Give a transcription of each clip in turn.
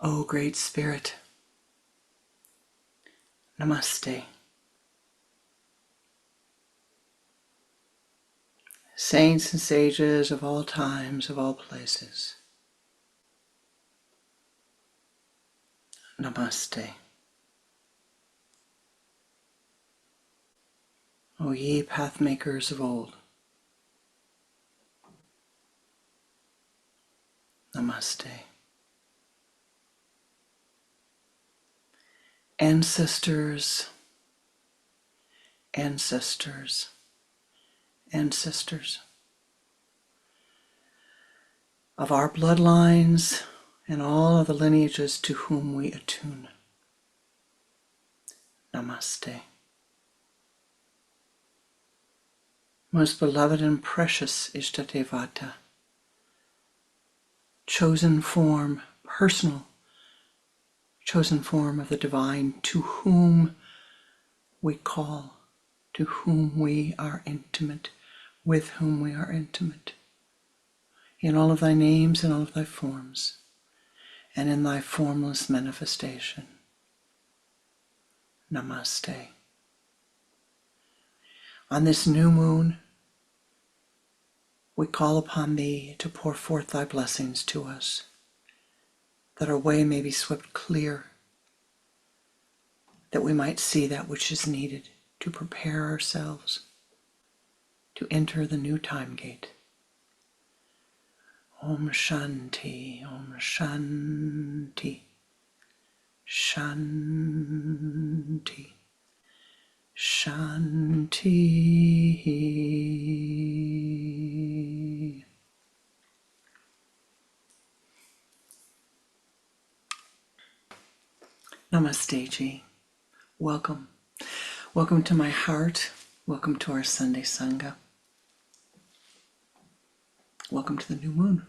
O Great Spirit, Namaste. Saints and sages of all times, of all places, Namaste. O ye pathmakers of old, Namaste. Ancestors, ancestors, ancestors of our bloodlines and all of the lineages to whom we attune, Namaste. Most beloved and precious Ishtatevata, chosen form, personal, chosen form of the divine to whom we call, to whom we are intimate, with whom we are intimate, in all of thy names and all of thy forms, and in thy formless manifestation. Namaste. On this new moon, we call upon thee to pour forth thy blessings to us, that our way may be swept clear, that we might see that which is needed to prepare ourselves to enter the new time gate. Om Shanti, Om Shanti, Shanti, Shanti. Namaste, Ji. Welcome. Welcome to my heart. Welcome to our Sunday Sangha. Welcome to the new moon.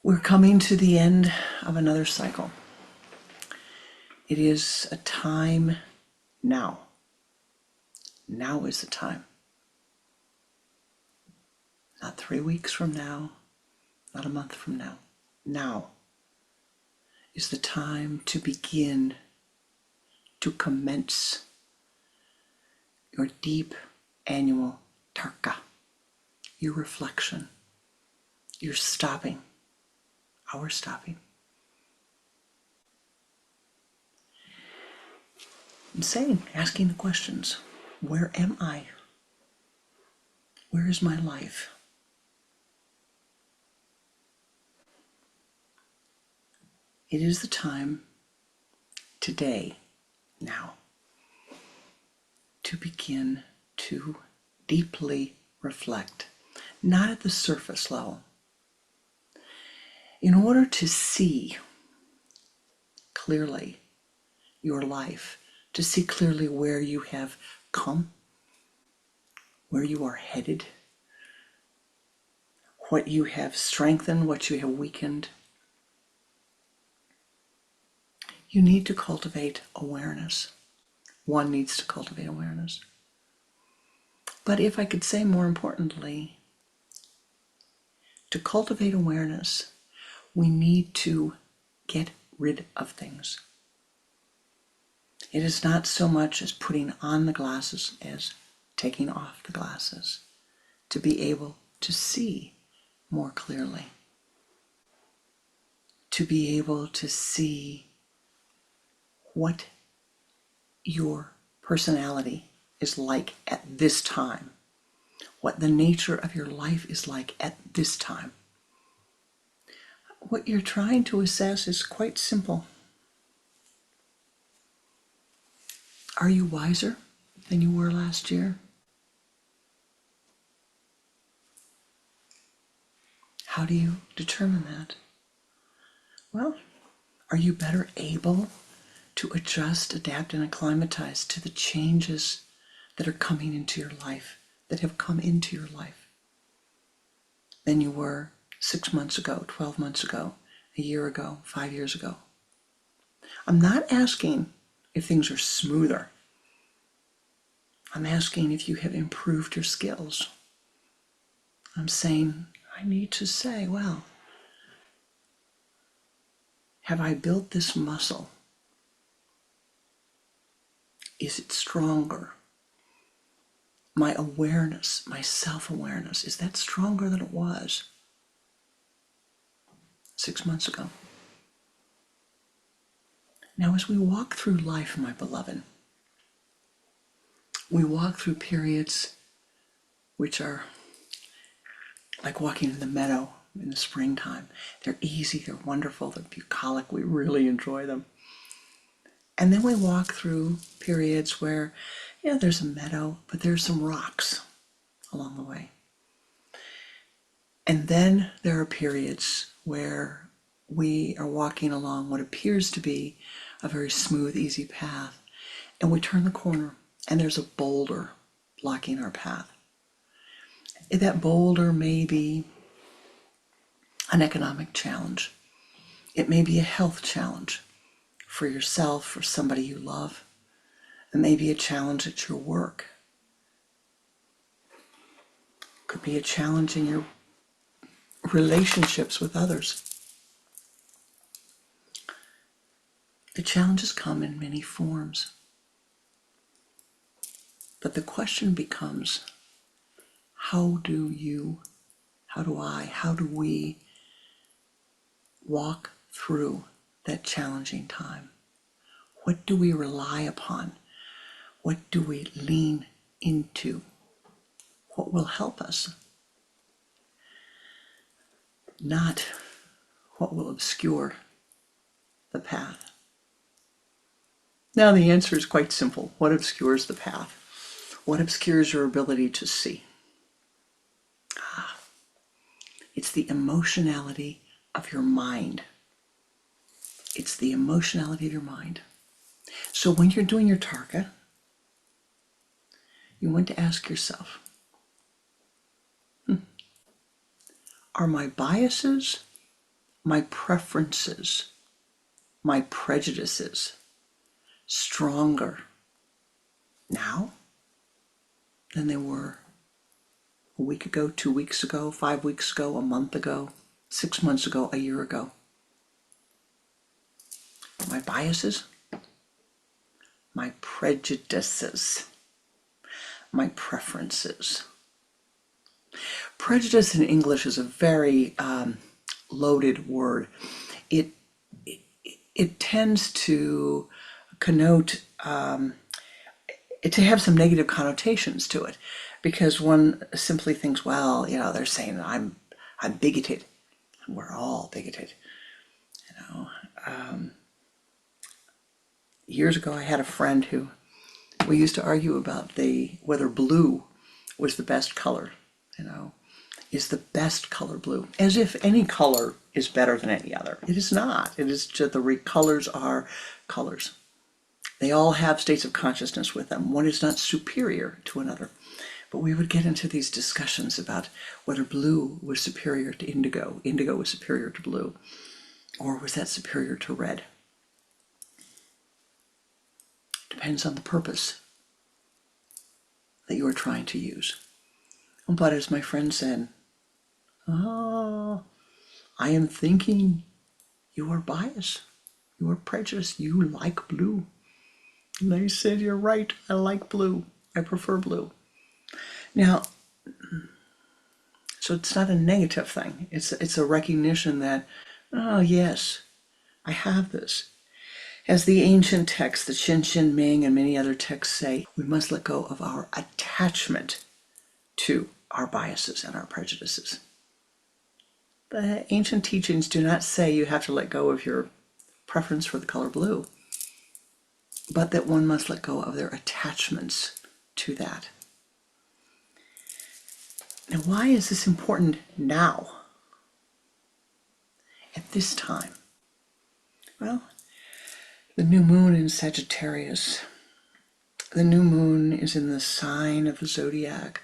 We're coming to the end of another cycle. It is a time now. Now is the time. Not 3 weeks from now, not a month from now. Now is the time to begin, to commence your deep annual tarka, your reflection, your stopping, our stopping. And saying, asking the questions, where am I? Where is my life? It is the time today, now, to begin to deeply reflect, not at the surface level. In order to see clearly your life, to see clearly where you have come, where you are headed, what you have strengthened, what you have weakened, you need to cultivate awareness. One needs to cultivate awareness. But if I could say more importantly, to cultivate awareness, we need to get rid of things. It is not so much as putting on the glasses as taking off the glasses to be able to see more clearly, to be able to see what your personality is like at this time, what the nature of your life is like at this time. What you're trying to assess is quite simple. Are you wiser than you were last year? How do you determine that? Well, are you better able to adjust, adapt, and acclimatize to the changes that are coming into your life, that have come into your life, than you were 6 months ago, 12 months ago, a year ago, 5 years ago? I'm not asking if things are smoother. I'm asking if you have improved your skills. I'm saying, I need to say, well, Have I built this muscle? Is it stronger? My awareness, my self-awareness, is that stronger than it was 6 months ago? Now, as we walk through life, my beloved, we walk through periods which are like walking in the meadow in the springtime. They're easy, they're wonderful, they're bucolic, we really enjoy them. And then we walk through periods where, yeah, there's a meadow, but there's some rocks along the way. And then there are periods where we are walking along what appears to be a very smooth, easy path, and we turn the corner, and there's a boulder blocking our path. That boulder may be an economic challenge. It may be a health challenge for yourself, for somebody you love. It may be a challenge at your work. It could be a challenge in your relationships with others. The challenges come in many forms. But the question becomes, how do we walk through that challenging time? What do we rely upon? What do we lean into? What will help us? Not what will obscure the path. Now the answer is quite simple. What obscures the path? What obscures your ability to see? It's the emotionality of your mind. It's the emotionality of your mind. So when you're doing your tarka, you want to ask yourself, are my biases, my preferences, my prejudices stronger now than they were a week ago, 2 weeks ago, 5 weeks ago, a month ago, 6 months ago, a year ago? My biases, my prejudices, my preferences. Prejudice in English is a very loaded word. It tends to connote, to have some negative connotations to it, because one simply thinks, well, they're saying I'm bigoted. We're all bigoted, Years ago, I had a friend who we used to argue about whether blue was the best color. Is the best color blue? As if any color is better than any other. It is not. It is just colors are colors. They all have states of consciousness with them. One is not superior to another. But we would get into these discussions about whether blue was superior to indigo, indigo was superior to blue, or was that superior to red? Depends on the purpose that you are trying to use. But as my friend said, I am thinking you are biased, you are prejudiced, you like blue. And I said, you're right, I like blue, I prefer blue. Now, so it's not a negative thing. It's a recognition that, oh yes, I have this. As the ancient texts, the Shin Ming and many other texts say, we must let go of our attachment to our biases and our prejudices. The ancient teachings do not say you have to let go of your preference for the color blue, but that one must let go of their attachments to that. Now, why is this important now, at this time? Well, the new moon in Sagittarius. The new moon is in the sign of the zodiac,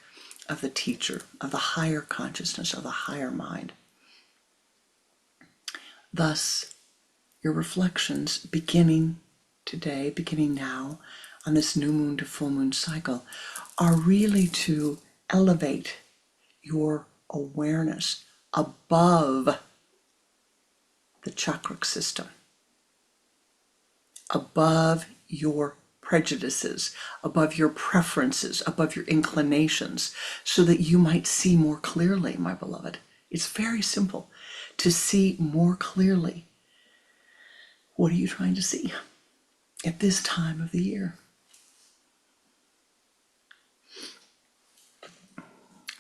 of the teacher, of the higher consciousness, of the higher mind. Thus, your reflections beginning today, beginning now, on this new moon to full moon cycle, are really to elevate your awareness above the chakra system, above your prejudices, above your preferences, above your inclinations, so that you might see more clearly, my beloved. It's very simple to see more clearly. What are you trying to see at this time of the year?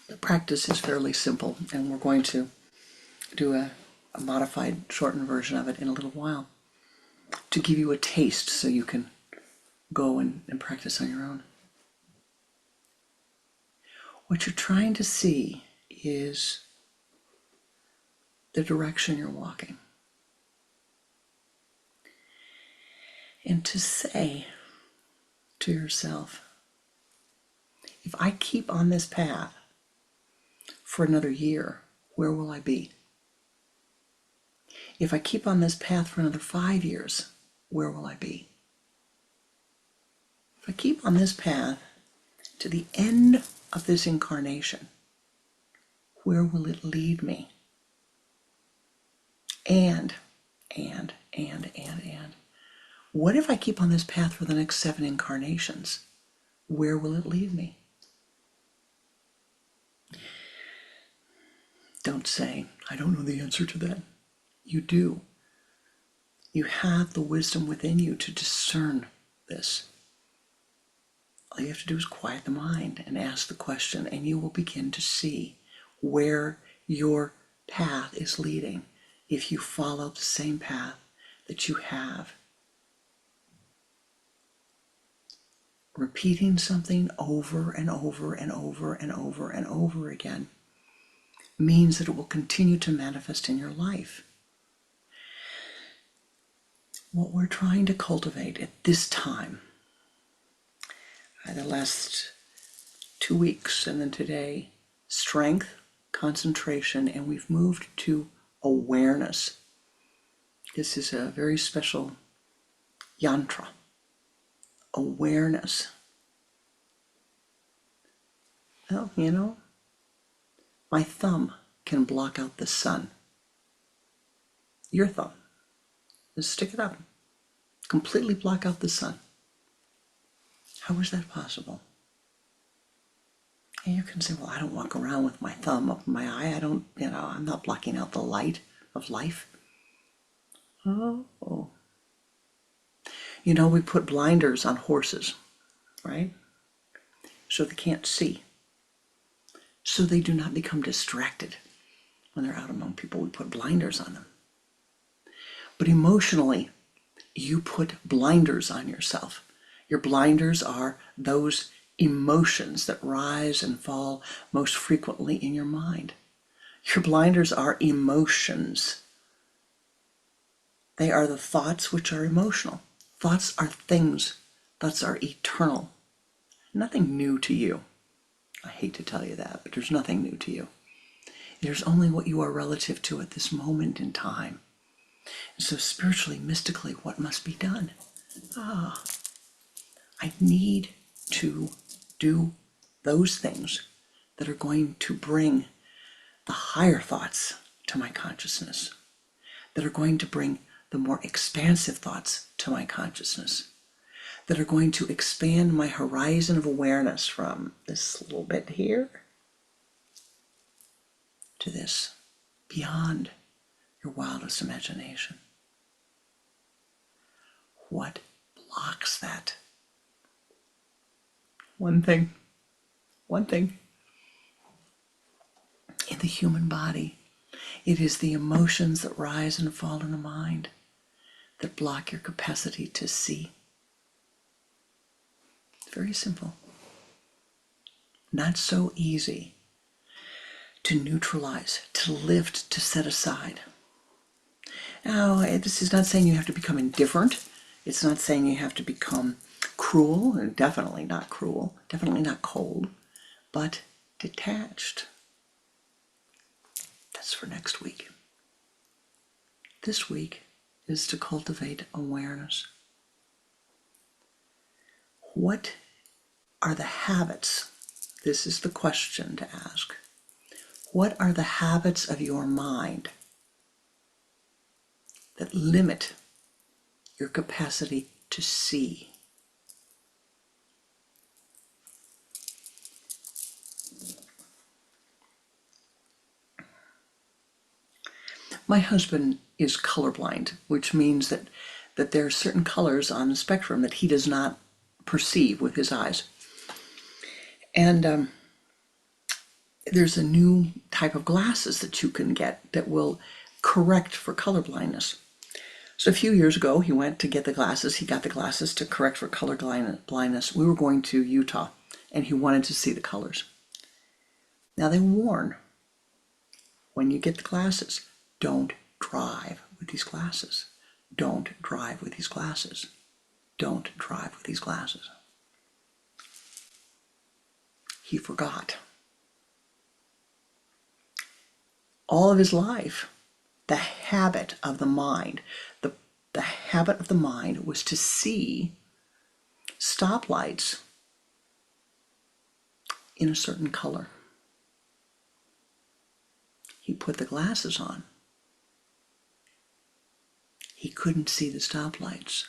The practice is fairly simple, and we're going to do a modified, shortened version of it in a little while to give you a taste so you can go and practice on your own. What you're trying to see is the direction you're walking. And to say to yourself, if I keep on this path for another year, where will I be? If I keep on this path for another 5 years, where will I be? If I keep on this path to the end of this incarnation, where will it lead me? And, what if I keep on this path for the next 7 incarnations? Where will it lead me? Don't say, I don't know the answer to that. You do. You have the wisdom within you to discern this. All you have to do is quiet the mind and ask the question, and you will begin to see where your path is leading if you follow the same path that you have. Repeating something over and over and over and over and over again means that it will continue to manifest in your life. What we're trying to cultivate at this time, the last 2 weeks and then today, strength, concentration, and we've moved to awareness. This is a very special yantra. Awareness. Well, my thumb can block out the sun. Your thumb. Just stick it up. Completely block out the sun. How is that possible? And you can say, well, I don't walk around with my thumb up my eye. I'm not blocking out the light of life. Oh. We put blinders on horses, right? So they can't see. So they do not become distracted when they're out among people. We put blinders on them. But emotionally, you put blinders on yourself. Your blinders are those emotions that rise and fall most frequently in your mind. Your blinders are emotions. They are the thoughts which are emotional. Thoughts are things. Thoughts are eternal. Nothing new to you. I hate to tell you that, but there's nothing new to you. There's only what you are relative to at this moment in time. And so spiritually, mystically, what must be done? I need to do those things that are going to bring the higher thoughts to my consciousness, that are going to bring the more expansive thoughts to my consciousness, that are going to expand my horizon of awareness from this little bit here to this, beyond your wildest imagination. What blocks that? One thing. In the human body, it is the emotions that rise and fall in the mind that block your capacity to see. It's very simple. Not so easy to neutralize, to lift, to set aside. Now, this is not saying you have to become indifferent. It's not saying you have to become cruel, and definitely not cruel, definitely not cold, but detached. That's for next week. This week is to cultivate awareness. What are the habits? This is the question to ask. What are the habits of your mind that limit your capacity to see. My husband is colorblind, which means that there are certain colors on the spectrum that he does not perceive with his eyes. And there's a new type of glasses that you can get that will correct for color blindness. So a few years ago, he went to get the glasses. He got the glasses to correct for color blindness. We were going to Utah, and he wanted to see the colors. Now they warn, when you get the glasses, don't drive with these glasses. Don't drive with these glasses. Don't drive with these glasses. He forgot. All of his life, the habit of the mind, the habit of the mind was to see stoplights in a certain color. He put the glasses on. He couldn't see the stoplights.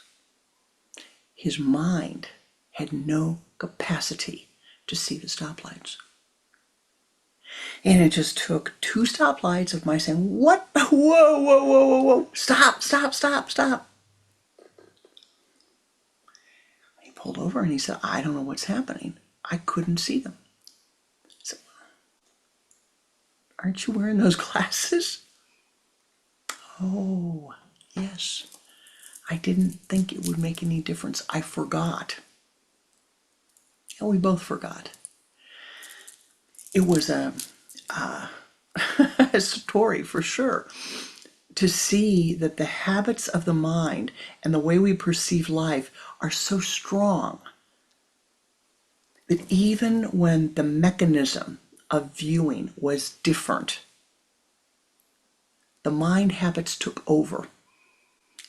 His mind had no capacity to see the stoplights. And it just took 2 stoplights of my saying, what? Whoa, whoa, whoa, whoa, whoa. Stop, stop, stop, stop. He pulled over and he said, I don't know what's happening. I couldn't see them. I said, aren't you wearing those glasses? Oh, yes. I didn't think it would make any difference. I forgot. And we both forgot. It was a story for sure, to see that the habits of the mind and the way we perceive life are so strong that even when the mechanism of viewing was different, the mind habits took over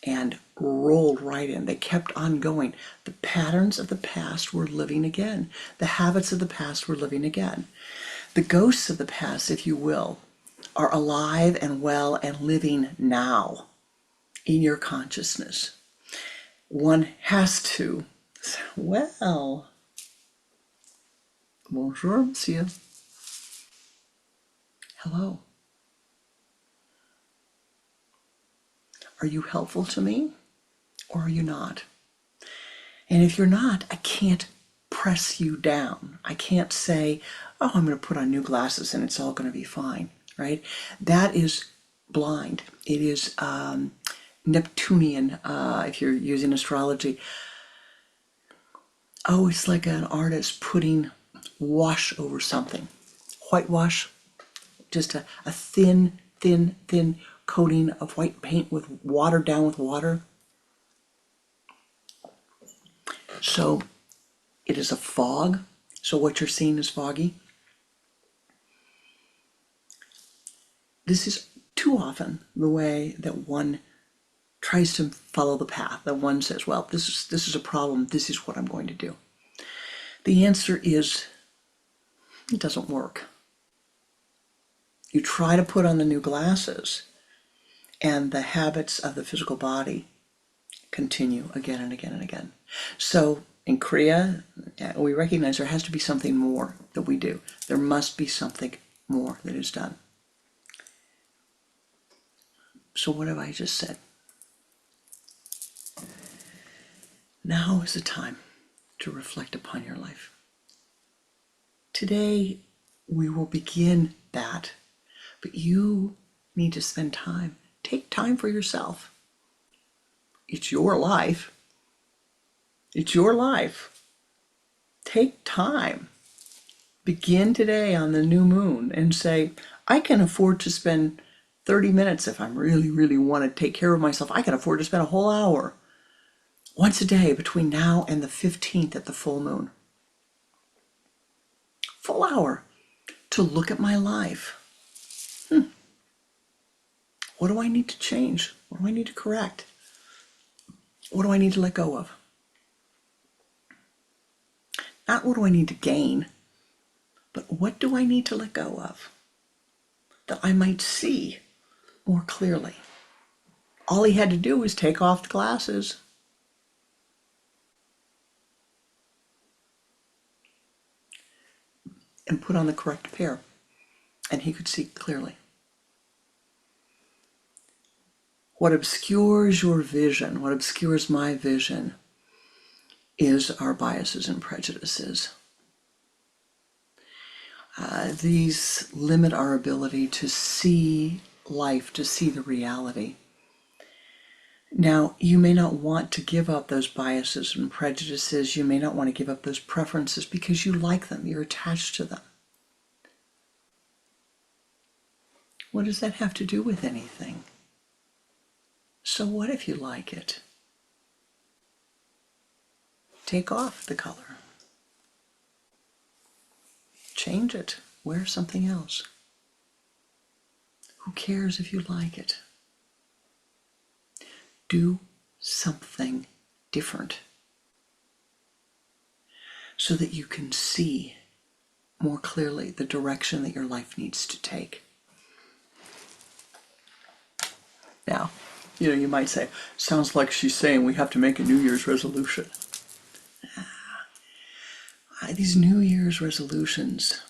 and rolled right in. They kept on going. The patterns of the past were living again. The habits of the past were living again. The ghosts of the past, if you will, are alive and well and living now in your consciousness. One has to, well, bonjour, monsieur. Hello. Are you helpful to me or are you not? And if you're not, I can't press you down. I can't say, oh, I'm going to put on new glasses and it's all going to be fine, right? That is blind. It is Neptunian, if you're using astrology. Oh, it's like an artist putting wash over something. Whitewash, just a thin coating of white paint with water down with water. So it is a fog. So what you're seeing is foggy. This is too often the way that one tries to follow the path. That one says, well, this is a problem. This is what I'm going to do. The answer is, it doesn't work. You try to put on the new glasses, and the habits of the physical body continue again and again and again. So in Kriya, we recognize there has to be something more that we do. There must be something more that is done. So what have I just said? Now is the time to reflect upon your life. Today we will begin that, but you need to spend time. Take time for yourself. It's your life. It's your life. Take time. Begin today on the new moon and say, I can afford to spend 30 minutes if I really want to take care of myself. I can afford to spend a whole hour once a day between now and the 15th at the full moon. Full hour to look at my life. What do I need to change? What do I need to correct? What do I need to let go of? Not what do I need to gain, but what do I need to let go of that I might see more clearly? All he had to do was take off the glasses. and put on the correct pair, and he could see clearly. What obscures your vision, what obscures my vision, is our biases and prejudices. These limit our ability to see life, to see the reality. Now, you may not want to give up those biases and prejudices. You may not want to give up those preferences because you like them, you're attached to them. What does that have to do with anything? So what if you like it? Take off the color. Change it. Wear something else. Who cares if you like it? Do something different so that you can see more clearly the direction that your life needs to take. Now, you might say, sounds like she's saying we have to make a New Year's resolution. These New Year's resolutions,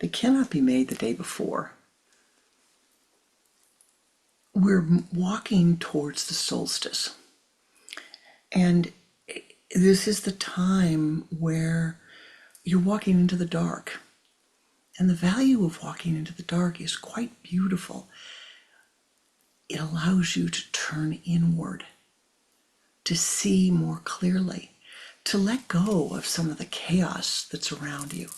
they cannot be made the day before. We're walking towards the solstice. And this is the time where you're walking into the dark. And the value of walking into the dark is quite beautiful. It allows you to turn inward, to see more clearly, to let go of some of the chaos that's around you.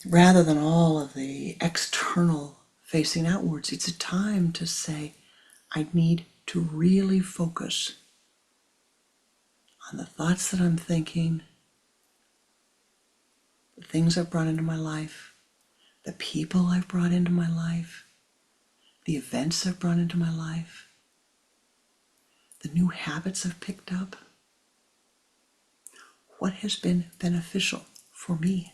Rather than all of the external facing outwards, it's a time to say, I need to really focus on the thoughts that I'm thinking, the things I've brought into my life, the people I've brought into my life, the events I've brought into my life, the new habits I've picked up. What has been beneficial for me?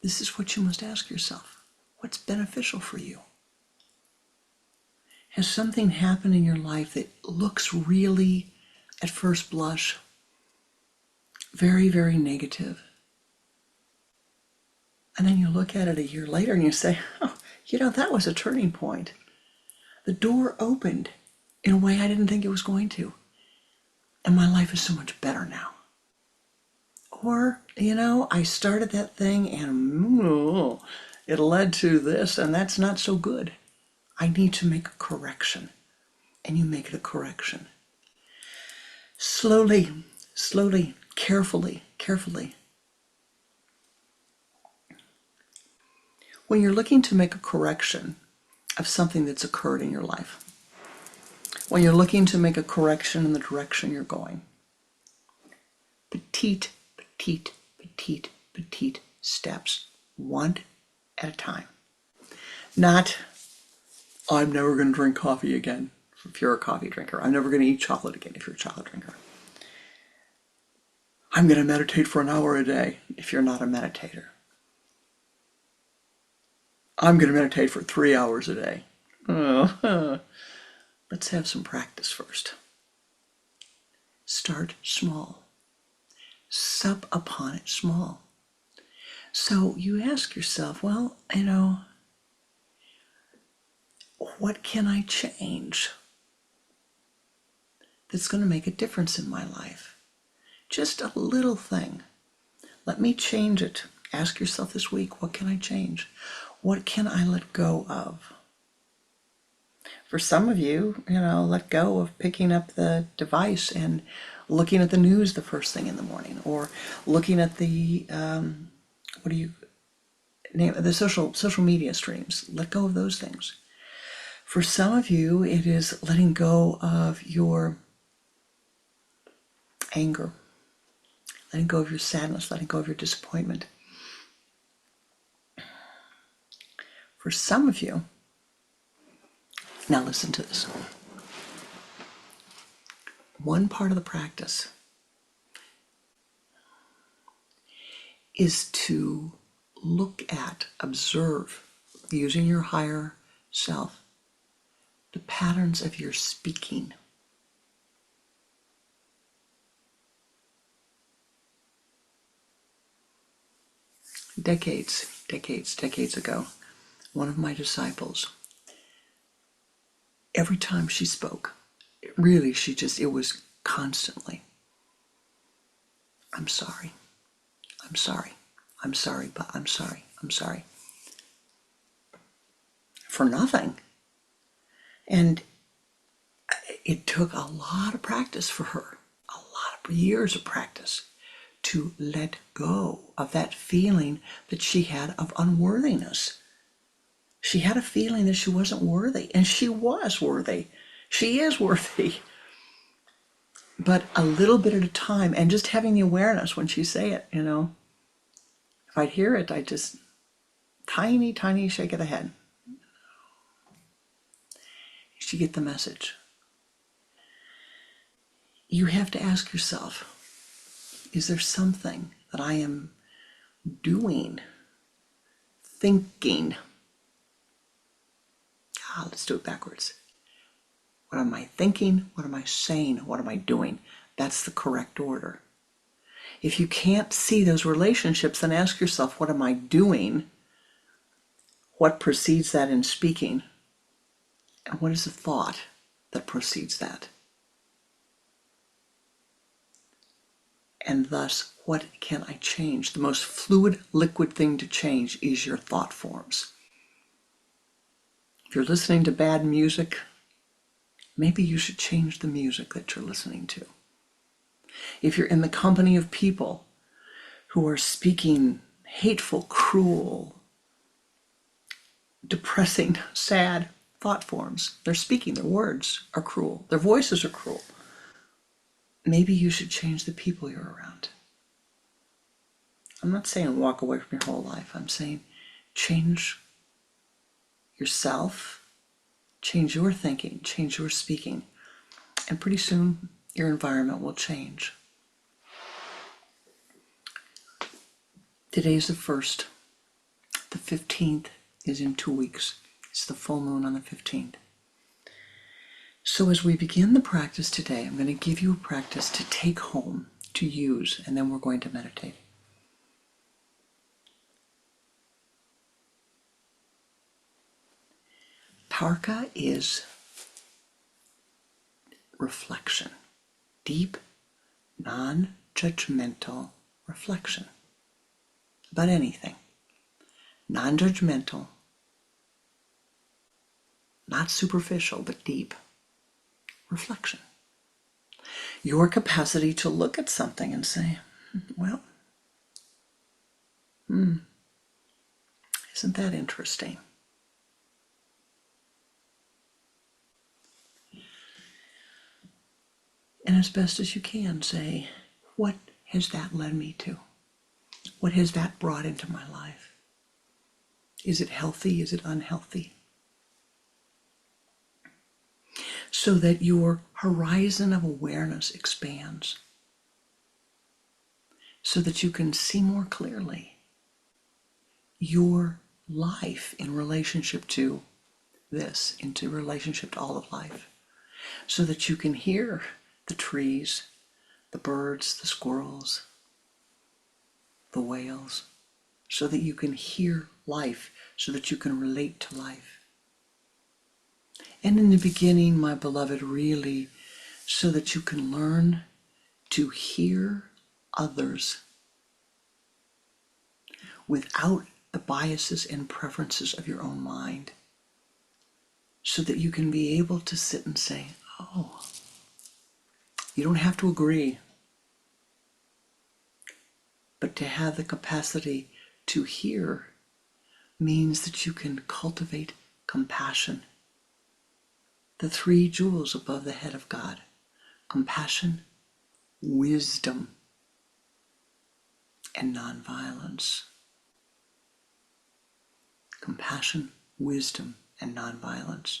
This is what you must ask yourself. What's beneficial for you? Has something happened in your life that looks really, at first blush, very, very negative? And then you look at it a year later and you say, oh, that was a turning point. The door opened in a way I didn't think it was going to. And my life is so much better now. Or, I started that thing and it led to this, and that's not so good. I need to make a correction. And you make the correction. Slowly, carefully. When you're looking to make a correction of something that's occurred in your life, when you're looking to make a correction in the direction you're going, petite steps, one at a time. Not, I'm never going to drink coffee again if you're a coffee drinker. I'm never going to eat chocolate again if you're a chocolate drinker. I'm going to meditate for an hour a day if you're not a meditator. I'm going to meditate for 3 hours a day. Let's have some practice first. Start small. Sup upon it small. So you ask yourself, well, what can I change that's going to make a difference in my life? Just a little thing. Let me change it. Ask yourself this week, what can I change? What can I let go of? For some of you, let go of picking up the device and looking at the news the first thing in the morning, or looking at the the social media streams. Let go of those things. For some of you, it is letting go of your anger, letting go of your sadness, letting go of your disappointment. For some of you, now listen to this. One part of the practice is to look at, observe, using your higher self, the patterns of your speaking. decades ago, one of my disciples, every time she spoke, really, it was constantly, I'm sorry, I'm sorry, I'm sorry, but I'm sorry, I'm sorry. For nothing. And it took a lot of practice for her, a lot of years of practice, to let go of that feeling that she had of unworthiness. She had a feeling that she wasn't worthy, and she was worthy. She is worthy. But a little bit at a time, and just having the awareness when she say it, if I'd hear it, I'd just tiny shake of the head. She get the message. You have to ask yourself, is there something that I am doing, thinking? Let's do it backwards. What am I thinking? What am I saying? What am I doing? That's the correct order. If you can't see those relationships, then ask yourself, what am I doing? What precedes that in speaking? And what is the thought that precedes that? And thus, what can I change? The most fluid, liquid thing to change is your thought forms. If you're listening to bad music, maybe you should change the music that you're listening to. If you're in the company of people who are speaking hateful, cruel, depressing, sad thought forms, they're speaking, their words are cruel, their voices are cruel. Maybe you should change the people you're around. I'm not saying walk away from your whole life. I'm saying change yourself, change your thinking, change your speaking, and pretty soon your environment will change. Today's the 1st. The 15th is in 2 weeks. It's the full moon on the 15th. So as we begin the practice today, I'm going to give you a practice to take home, to use, and then we're going to meditate. Tarka is reflection, deep, non-judgmental reflection about anything. Non-judgmental, not superficial, but deep reflection. Your capacity to look at something and say, well, isn't that interesting? And as best as you can say, what has that led me to? What has that brought into my life? Is it healthy? Is it unhealthy? So that your horizon of awareness expands. So that you can see more clearly your life in relationship to this, into relationship to all of life. So that you can hear the trees, the birds, the squirrels, the whales, so that you can hear life, so that you can relate to life. And in the beginning, my beloved, really, so that you can learn to hear others without the biases and preferences of your own mind, so that you can be able to sit and say, oh, you don't have to agree, but to have the capacity to hear means that you can cultivate compassion. The 3 jewels above the head of God: compassion, wisdom, and nonviolence. Compassion, wisdom, and nonviolence.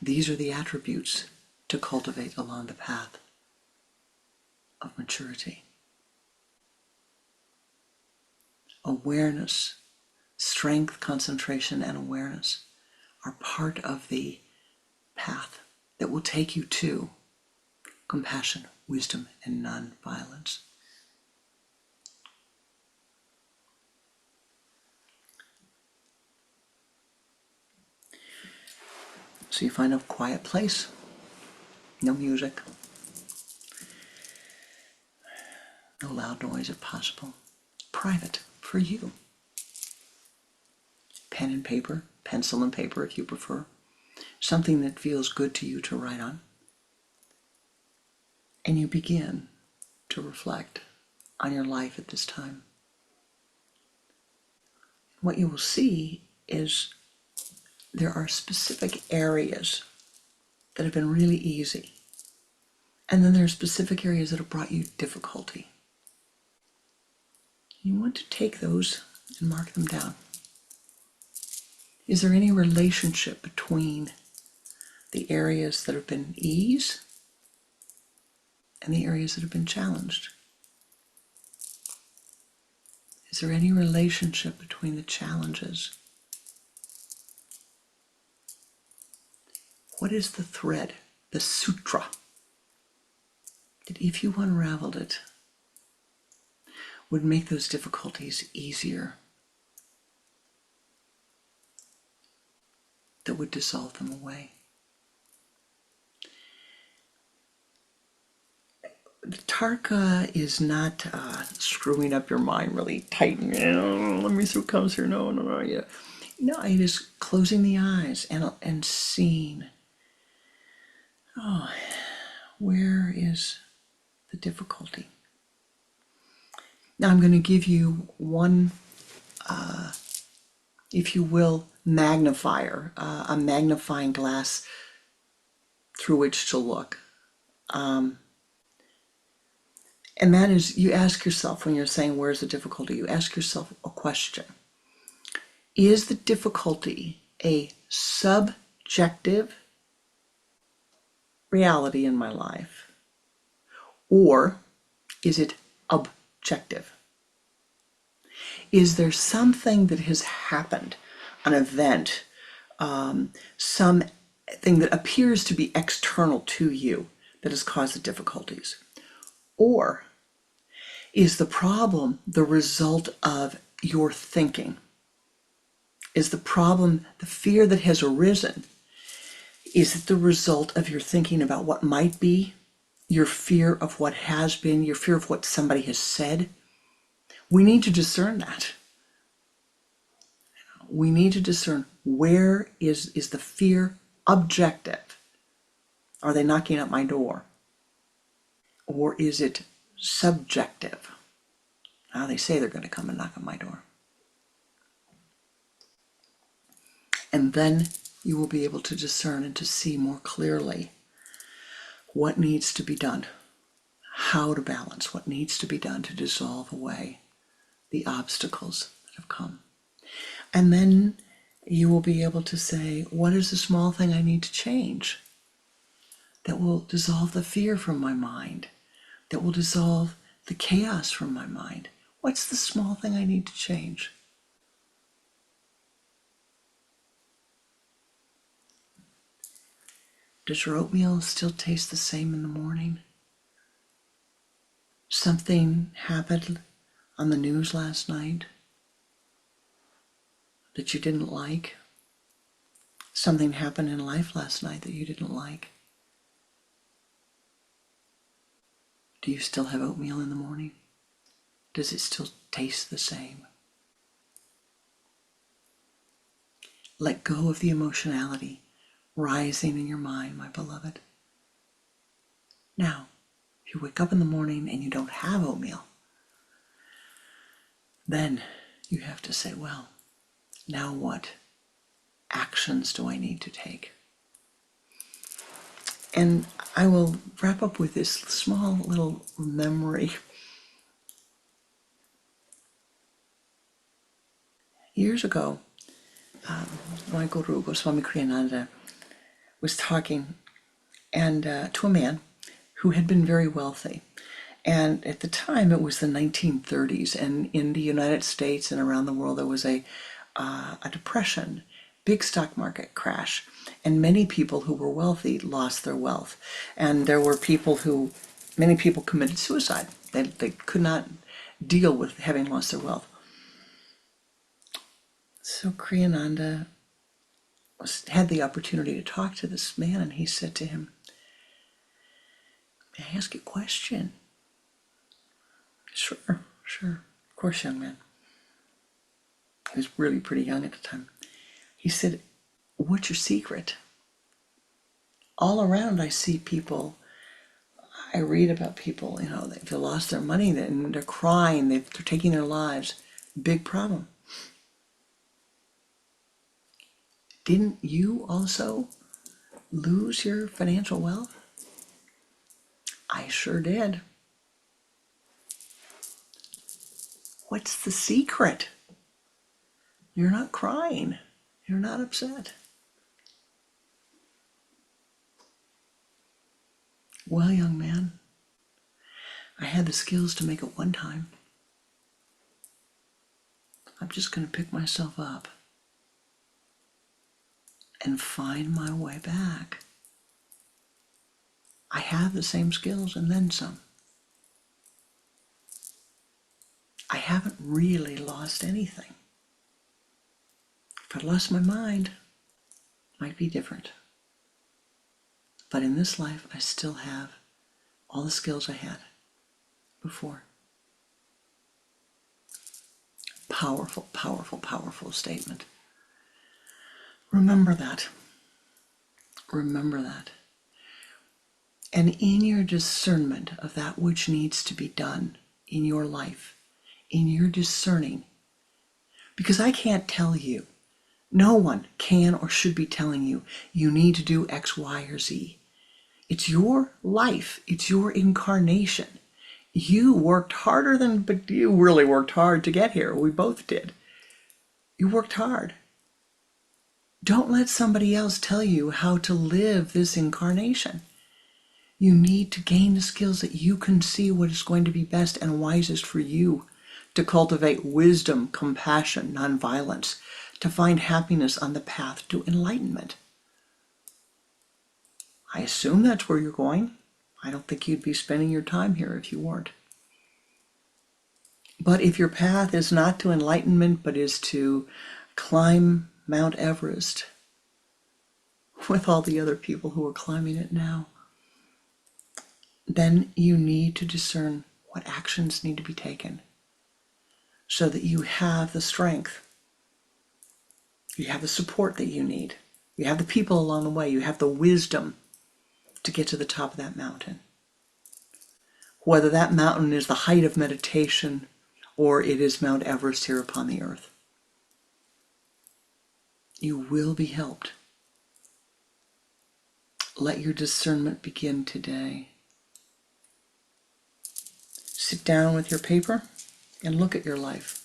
These are the attributes to cultivate along the path of maturity. Awareness, strength, concentration, and awareness are part of the path that will take you to compassion, wisdom, and nonviolence. So you find a quiet place, no music, no loud noise if possible, private for you. Pen and paper, pencil and paper if you prefer, something that feels good to you to write on. And you begin to reflect on your life at this time. What you will see is there are specific areas that have been really easy. And then there are specific areas that have brought you difficulty. You want to take those and mark them down. Is there any relationship between the areas that have been ease and the areas that have been challenged? Is there any relationship between the challenges? What is the thread, the sutra, that if you unraveled it, would make those difficulties easier, that would dissolve them away? The Tarka is not screwing up your mind really tight. Let me see what comes here. No, yeah. No, it is closing the eyes and seeing. Oh, where is the difficulty? Now I'm going to give you one, if you will, magnifier, a magnifying glass through which to look. And that is, you ask yourself when you're saying, where's the difficulty? You ask yourself a question. Is the difficulty a subjective reality in my life? Or is it objective? Is there something that has happened, an event, something that appears to be external to you that has caused the difficulties? Or is the problem the result of your thinking? Is the problem, the fear that has arisen, is it the result of your thinking about what might be, your fear of what has been, your fear of what somebody has said? We need to discern that. We need to discern, where is the fear objective? Are they knocking at my door? Or is it subjective? Now they say they're going to come and knock on my door. And then you will be able to discern and to see more clearly what needs to be done, how to balance, what needs to be done to dissolve away the obstacles that have come. And then you will be able to say, what is the small thing I need to change that will dissolve the fear from my mind, that will dissolve the chaos from my mind? What's the small thing I need to change? Does your oatmeal still taste the same in the morning? Something happened on the news last night that you didn't like? Something happened in life last night that you didn't like? Do you still have oatmeal in the morning? Does it still taste the same? Let go of the emotionality rising in your mind, my beloved. Now, if you wake up in the morning and you don't have oatmeal, then you have to say, well, now what actions do I need to take? And I will wrap up with this small little memory. Years ago, my guru, Swami Pranananda, was talking to a man who had been very wealthy. And at the time, it was the 1930s, and in the United States and around the world, there was a depression, big stock market crash, and many people who were wealthy lost their wealth. And there were many people committed suicide. They could not deal with having lost their wealth. So Kriyananda had the opportunity to talk to this man, and he said to him, "May I ask you a question?" Sure, sure. Of course, young man. He was really pretty young at the time. He said, "What's your secret?" All around I see people, I read about people, they've lost their money, and they're crying, they're taking their lives. Big problem. Didn't you also lose your financial wealth? I sure did. What's the secret? You're not crying. You're not upset. Well, young man, I had the skills to make it one time. I'm just going to pick myself up and find my way back. I have the same skills and then some. I haven't really lost anything. If I'd lost my mind, it might be different. But in this life, I still have all the skills I had before. Powerful, powerful, powerful statement. Remember that. Remember that. And in your discernment of that which needs to be done in your life, in your discerning, because I can't tell you, no one can or should be telling you, you need to do X, Y, or Z. It's your life. It's your incarnation. You worked harder but you really worked hard to get here. We both did. You worked hard. Don't let somebody else tell you how to live this incarnation. You need to gain the skills that you can see what is going to be best and wisest for you, to cultivate wisdom, compassion, nonviolence, to find happiness on the path to enlightenment. I assume that's where you're going. I don't think you'd be spending your time here if you weren't. But if your path is not to enlightenment, but is to climb Mount Everest with all the other people who are climbing it now, then you need to discern what actions need to be taken so that you have the strength, you have the support that you need, you have the people along the way, you have the wisdom to get to the top of that mountain. Whether that mountain is the height of meditation or it is Mount Everest here upon the earth, you will be helped. Let your discernment begin today. Sit down with your paper and look at your life.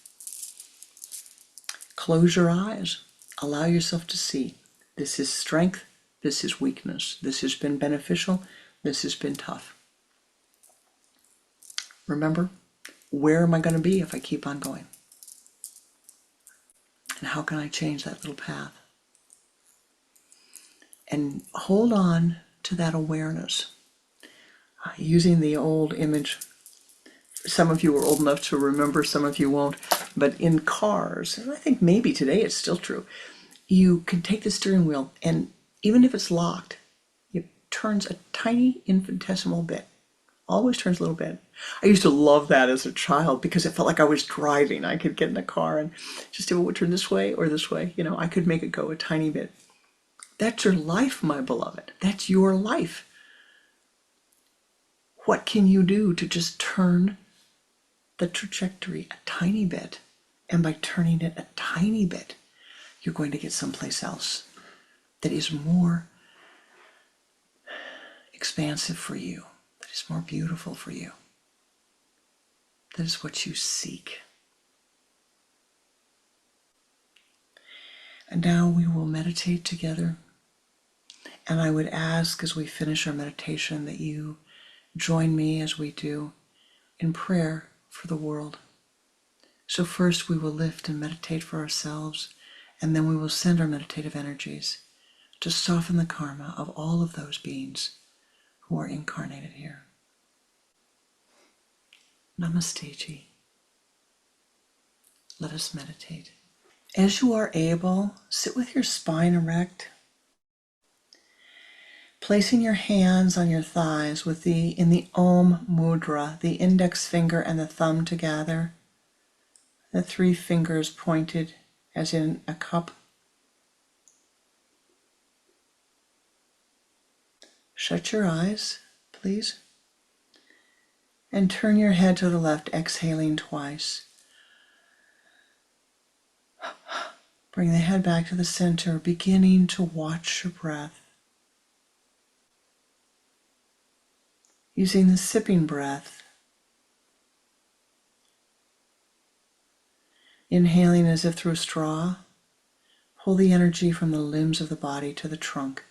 Close your eyes. Allow yourself to see. This is strength. This is weakness. This has been beneficial. This has been tough. Remember, where am I going to be if I keep on going? And how can I change that little path? And hold on to that awareness. Using the old image, some of you are old enough to remember, some of you won't, but in cars, and I think maybe today it's still true, you can take the steering wheel and even if it's locked, it turns a tiny infinitesimal bit. Always turns a little bit. I used to love that as a child because it felt like I was driving. I could get in a car and just if it would turn this way or this way, I could make it go a tiny bit. That's your life, my beloved. That's your life. What can you do to just turn the trajectory a tiny bit? And by turning it a tiny bit, you're going to get someplace else that is more expansive for you, that is more beautiful for you. That is what you seek. And now we will meditate together. And I would ask as we finish our meditation that you join me as we do in prayer for the world. So first we will lift and meditate for ourselves, and then we will send our meditative energies to soften the karma of all of those beings who are incarnated here. Namaste Ji. Let us meditate. As you are able, sit with your spine erect, placing your hands on your thighs in the Om Mudra, the index finger and the thumb together, the 3 fingers pointed as in a cup. Shut your eyes, please, and turn your head to the left, exhaling twice. Bring the head back to the center, beginning to watch your breath. Using the sipping breath, inhaling as if through a straw, pull the energy from the limbs of the body to the trunk.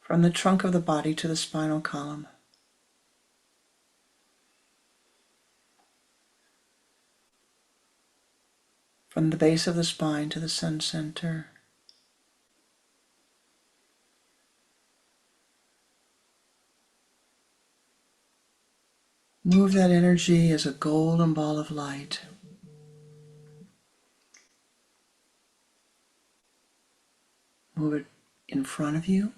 From the trunk of the body to the spinal column. From the base of the spine to the sun center. Move that energy as a golden ball of light. Move it in front of you,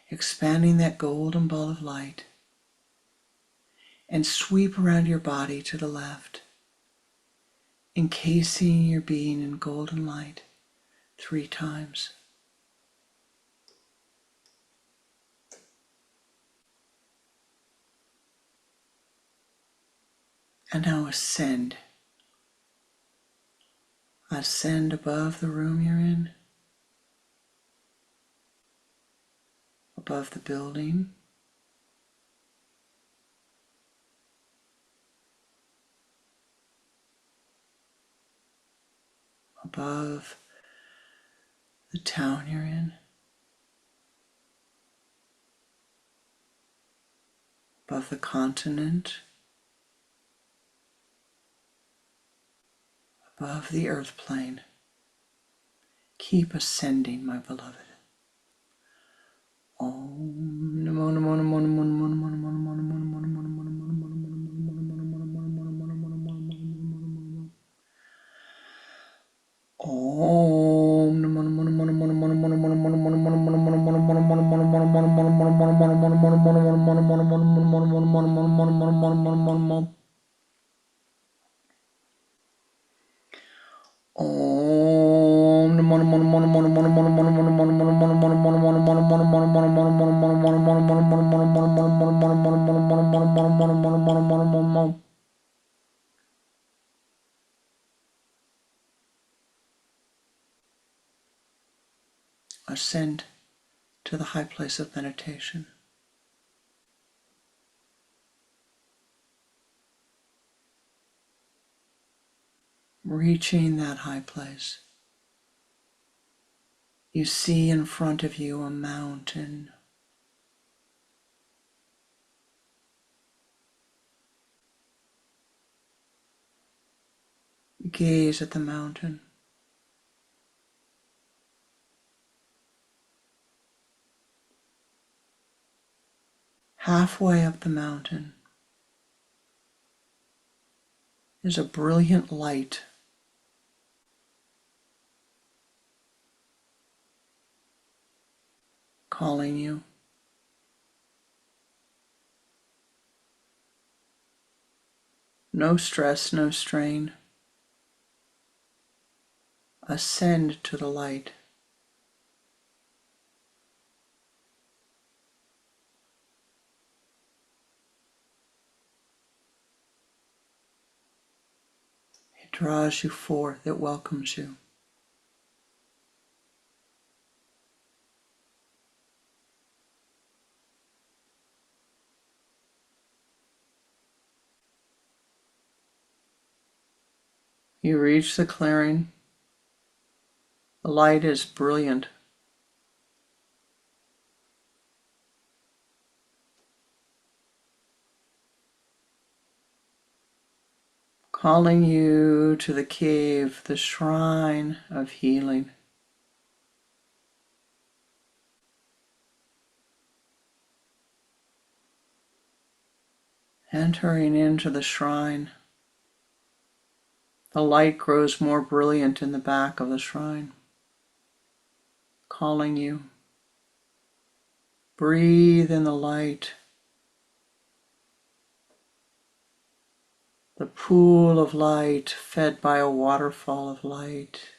expanding that golden ball of light, and sweep around your body to the left, encasing your being in golden light 3 times. And now ascend. Ascend above the room you're in, above the building, above the town you're in, above the continent, above the earth plane. Keep ascending, my beloved. Om Namo Namo Namo Namo Namo Namo Namo Namo Namo Namo Namo Ascend to the high place of meditation. Reaching that high place, you see in front of you a mountain. You gaze at the mountain. Halfway up the mountain is a brilliant light. Calling you. No stress, no strain. Ascend to the light. It draws you forth, it welcomes you. You reach the clearing. The light is brilliant. Calling you to the cave, the shrine of healing. Entering into the shrine, the light grows more brilliant in the back of the shrine, calling you. Breathe in the light, the pool of light fed by a waterfall of light.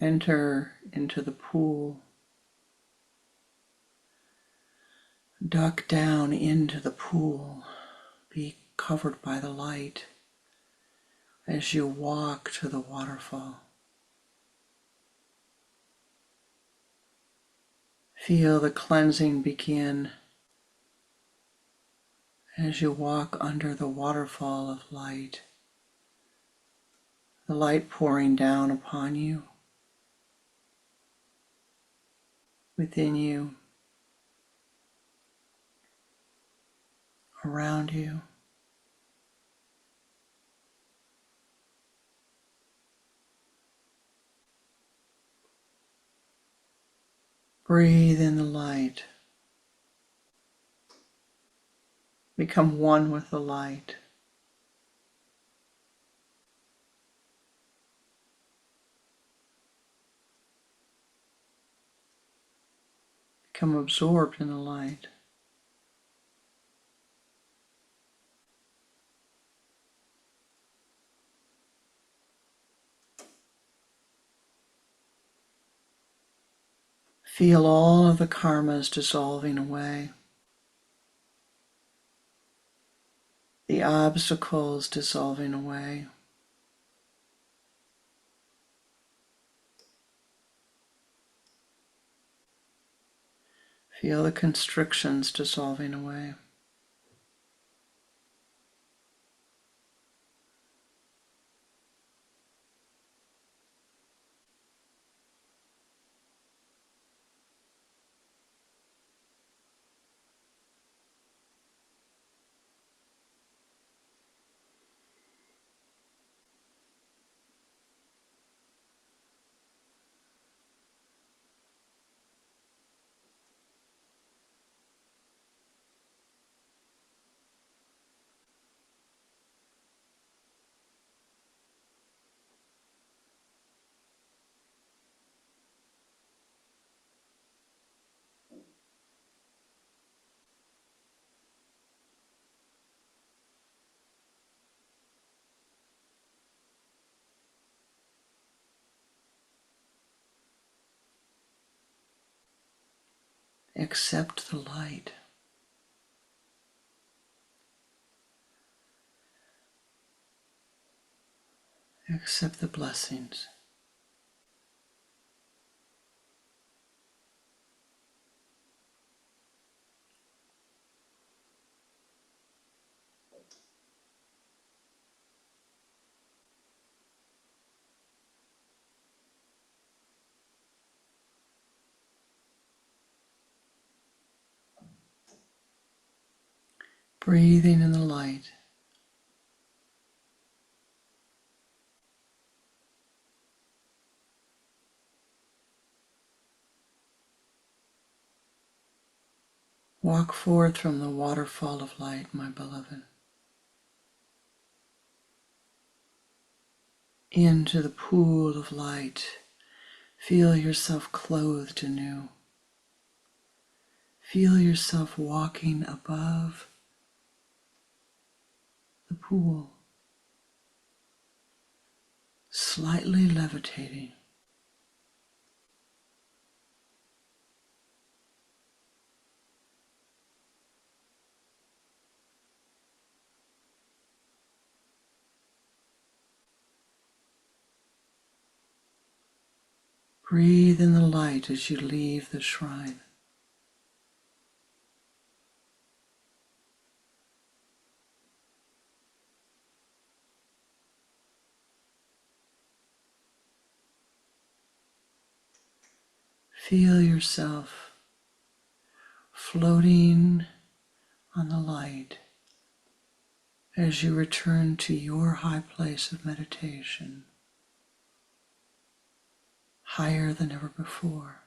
Enter into the pool. Duck down into the pool. Be covered by the light as you walk to the waterfall. Feel the cleansing begin as you walk under the waterfall of light. The light pouring down upon you, within you, around you. Breathe in the light. Become one with the light. Become absorbed in the light. Feel all of the karmas dissolving away. The obstacles dissolving away. Feel the constrictions dissolving away. Accept the light. Accept the blessings. Breathing in the light. Walk forth from the waterfall of light, my beloved, into the pool of light. Feel yourself clothed anew. Feel yourself walking above the pool, slightly levitating. Breathe in the light as you leave the shrine. Feel yourself floating on the light as you return to your high place of meditation, higher than ever before.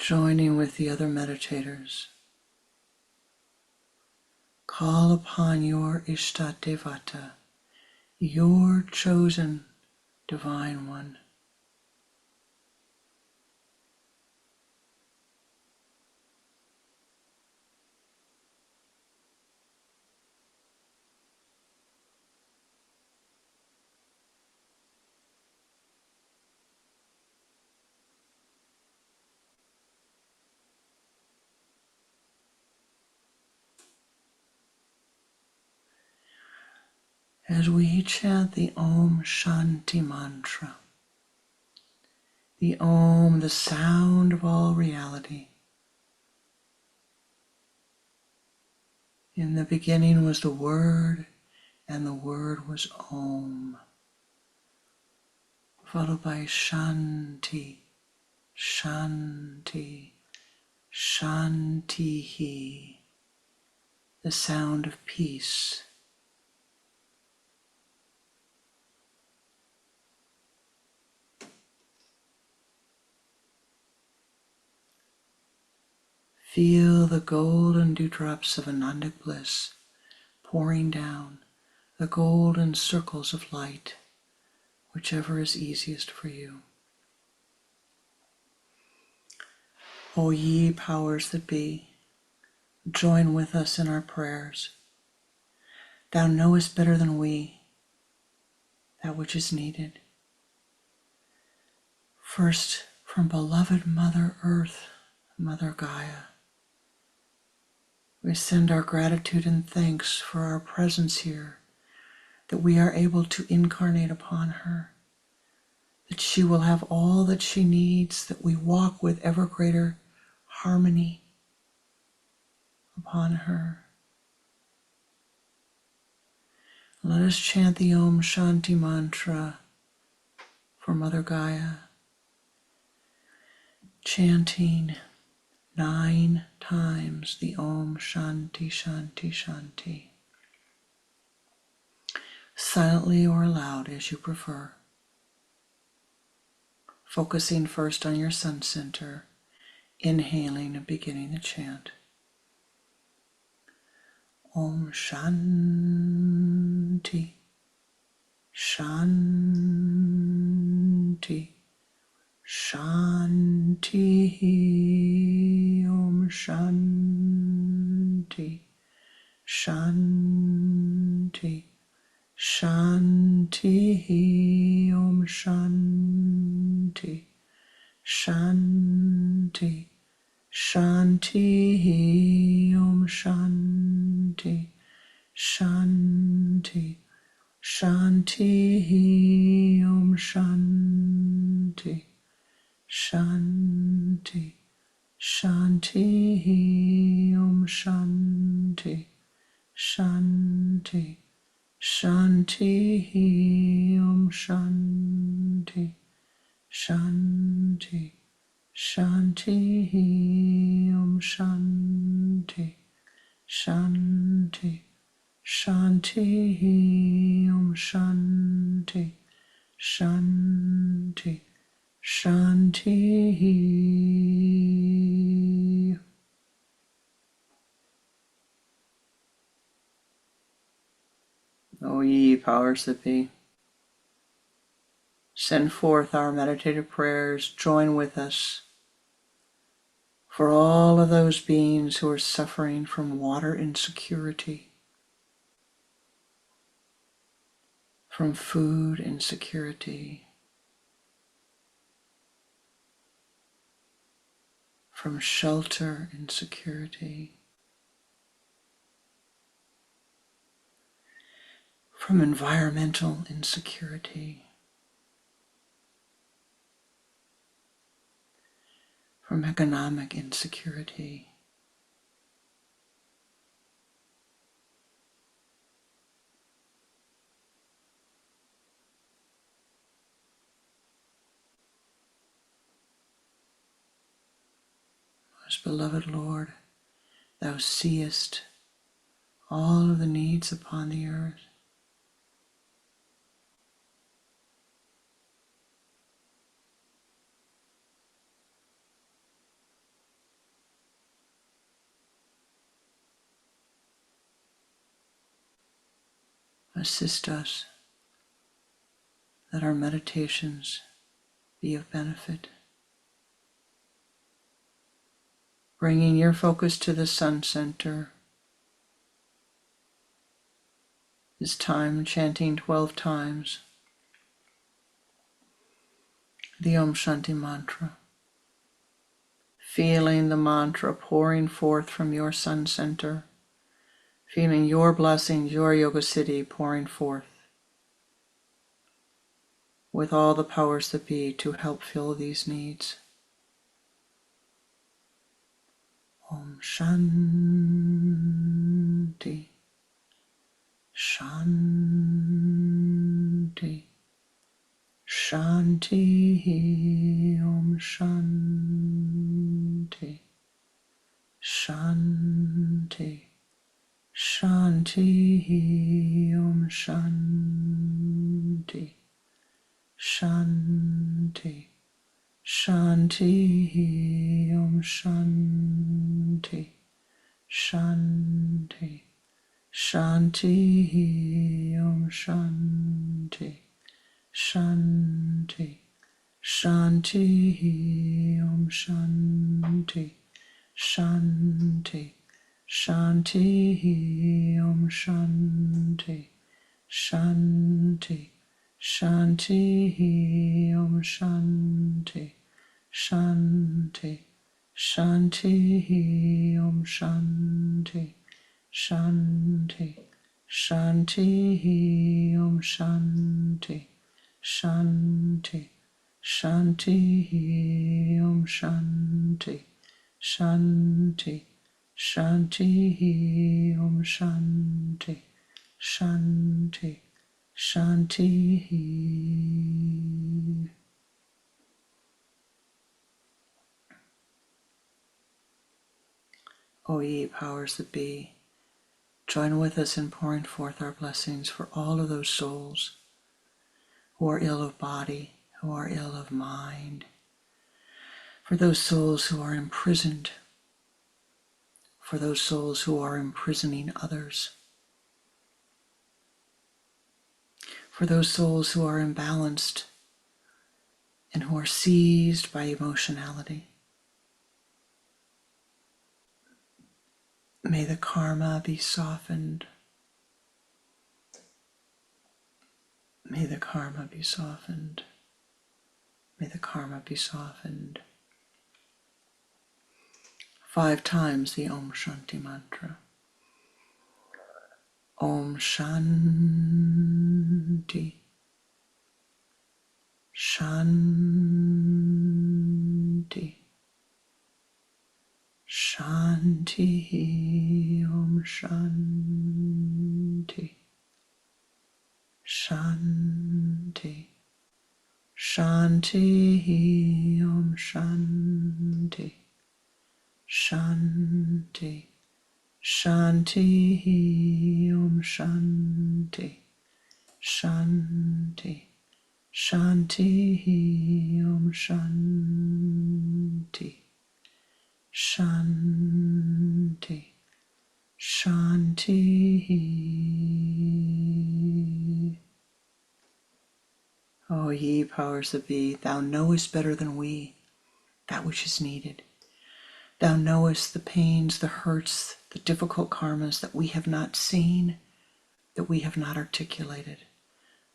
joining with the other meditators. Call upon your Ishta Devata, your chosen Divine One. As we chant the Om Shanti mantra, the Om, the sound of all reality. In the beginning was the Word, and the Word was Om, followed by Shanti, Shanti, Shantihi, the sound of peace. Feel the golden dewdrops of Anandic bliss pouring down, the golden circles of light, whichever is easiest for you. O ye powers that be, join with us in our prayers. Thou knowest better than we that which is needed. First, from beloved Mother Earth, Mother Gaia, we send our gratitude and thanks for our presence here, that we are able to incarnate upon her, that she will have all that she needs, that we walk with ever greater harmony upon her. Let us chant the Om Shanti mantra for Mother Gaia, chanting 9 times the Om Shanti Shanti Shanti, silently or aloud as you prefer, focusing first on your sun center, inhaling and beginning the chant. Om Shanti, Shanti, Shanti, Om Shanti, Shanti, Shanti, Om Shanti, Shanti, Shanti, Om Shanti, Shanti, Shanti, Om Shanti, Shanti, Shanti, Om Shanti, Shanti, Shanti, Om Shanti, Shanti, Shanti, Om Shanti, Shanti, Shanti, Om Shanti, Shanti, Shanti. O ye powers that be, send forth our meditative prayers, join with us for all of those beings who are suffering from water insecurity, from food insecurity, from shelter insecurity, from environmental insecurity, from economic insecurity, most beloved Lord, thou seest all of the needs upon the earth. assist us, that our meditations be of benefit. Bringing your focus to the sun center. This time chanting 12 times the Om Shanti mantra. Feeling the mantra pouring forth from your sun center. Feeling your blessings, your Yoga Siddhi pouring forth with all the powers that be to help fill these needs. Om Shanti, Shanti, Shanti, Om Shanti, Shanti, Shanti, Om Shanti, Shanti, Shanti, Om Shanti, Shanti, Shanti, Om Shanti, Shanti, Shanti, Om Shanti, Shanti, Shanti, Om Shanti, Shanti, Shanti, Om Shanti, Shanti, Shanti, Om Shanti, Shanti, Shanti, Om Shanti, Shanti, Shanti, Om Shanti, Shanti, Shanti, Om Shanti, Shanti, Shanti. O ye powers that be, join with us in pouring forth our blessings for all of those souls who are ill of body, who are ill of mind, for those souls who are imprisoned, for those souls who are imprisoning others, for those souls who are imbalanced and who are seized by emotionality. May the karma be softened. May the karma be softened. May the karma be softened. 5 times the Om Shanti mantra. Om Shanti, Shanti, Shanti, Om Shanti, Shanti, Shanti, Om Shanti, Shanti, Shanti, Om Shanti, Shanti, Shanti, Om Shanti, Shanti, Shanti. O ye powers that be, thou knowest better than we that which is needed. Thou knowest the pains, the hurts, the difficult karmas that we have not seen, that we have not articulated.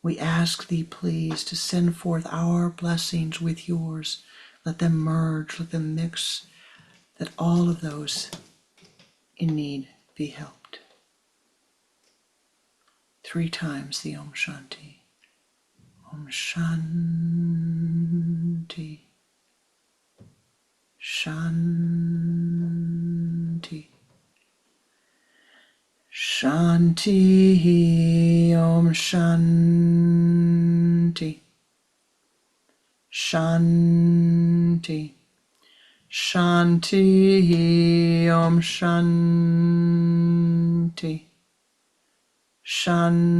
We ask thee, please, to send forth our blessings with yours. Let them merge, let them mix, that all of those in need be helped. 3 times the Om Shanti. Om Shanti, Shanti, Shanti, Om Shanti, Shanti, Shanti, Om Shanti, Shanti,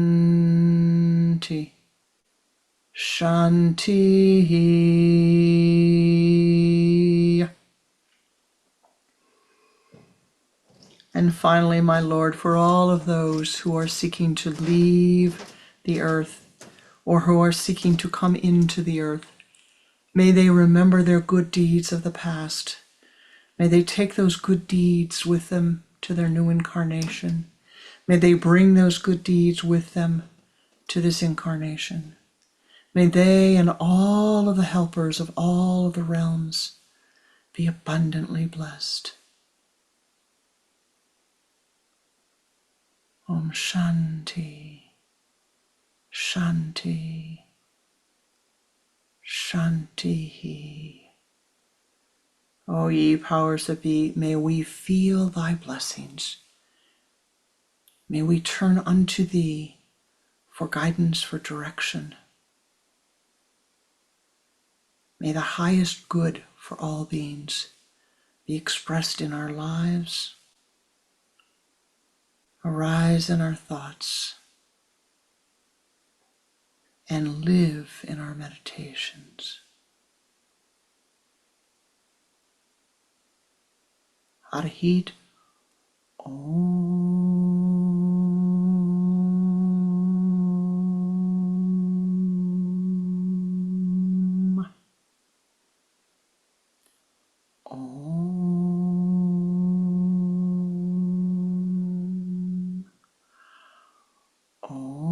Shanti. And finally, my Lord, for all of those who are seeking to leave the earth or who are seeking to come into the earth, may they remember their good deeds of the past. May they take those good deeds with them to their new incarnation. May they bring those good deeds with them to this incarnation. May they and all of the helpers of all of the realms be abundantly blessed. Om Shanti, Shanti, Shanti. O ye powers that be, may we feel thy blessings. May we turn unto thee for guidance, for direction. May the highest good for all beings be expressed in our lives, arise in our thoughts, and live in our meditations. Arahit Om. Om. Om.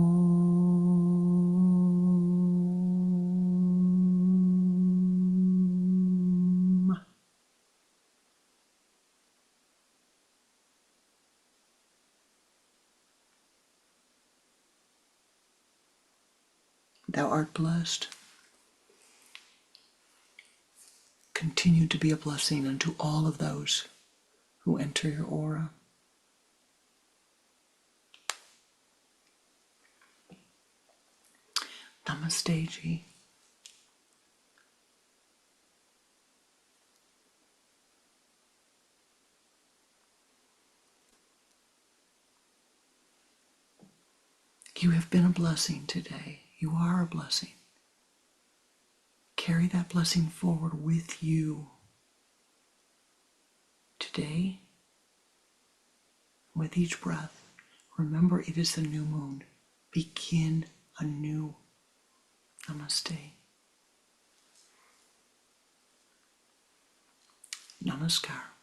Thou art blessed. Continue to be a blessing unto all of those who enter your aura. Namaste, Ji. You have been a blessing today. You are a blessing. Carry that blessing forward with you today. With each breath, remember it is the new moon. Begin anew. Namaste. Namaskar.